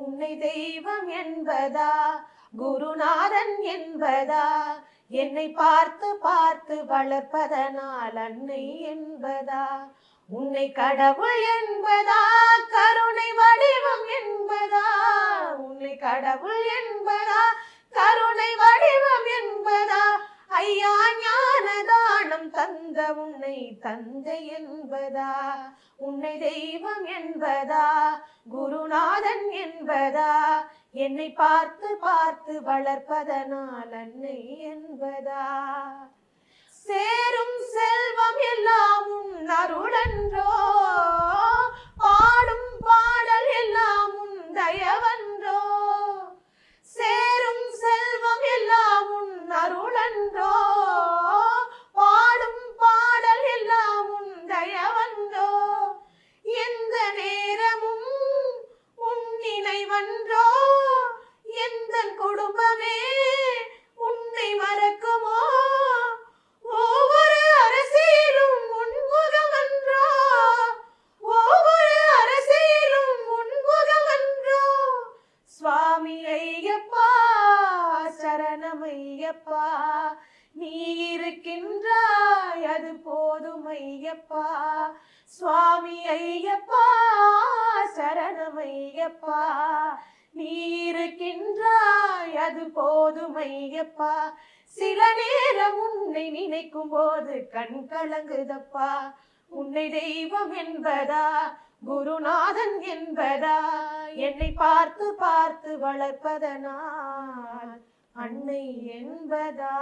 உன்னை தெய்வம் என்பதா குருநாதன் என்பதா என்னை பார்த்து பார்த்து வளர்ப்பதனால் அன்னை என்பதா உன்னை கடவுள் என்பதா கருணை வடிவம் என்பதா உன்னை கடவுள் என்பதா கருணை வடிவம் என்பதா ஐயா ஞான தானம் தந்த உன்னை தந்தை என்பதா உன்னை தெய்வம் என்பதா குருநாதன் என்பதா என்னை பார்த்து பார்த்து வளர்ப்பதனால் அன்னை என்பதா சேரும் செல்வம் எல்லாம் உன் அருளன்றோ பாடும் பாடல் எல்லாம் உன் தயவன்றோ சேரும் செல்வம் எல்லாம் உன் அருளன்றோ பாடும் பாடல் எல்லாம் உன் தயவன்றோ எந்த நேரமும் உன் நினைவன்றோ எந்த குடும்பமே உன்னை மறக்குமோ ஒவ்வொரு அரசியலும் உன்முகமன்றோ ஒவ்வொரு அரசியலும் உன்முகமன்றோ சுவாமி ஐயப்பா சரணம் ஐயப்பா நீ இருக்கின்றாய் அது போதும் ஐயப்பா சுவாமி ஐயப்பா சரணம் ஐயப்பா நீ இருக்கின்றாய் அது போதும் ஐயப்பா சில நேரம் உன்னை நினைக்கும் போது கண் கலங்குதப்பா உன்னை தெய்வம் என்பதா குருநாதன் என்பதா என்னை பார்த்து பார்த்து வளர்ப்பதனால் அன்னை என்பதா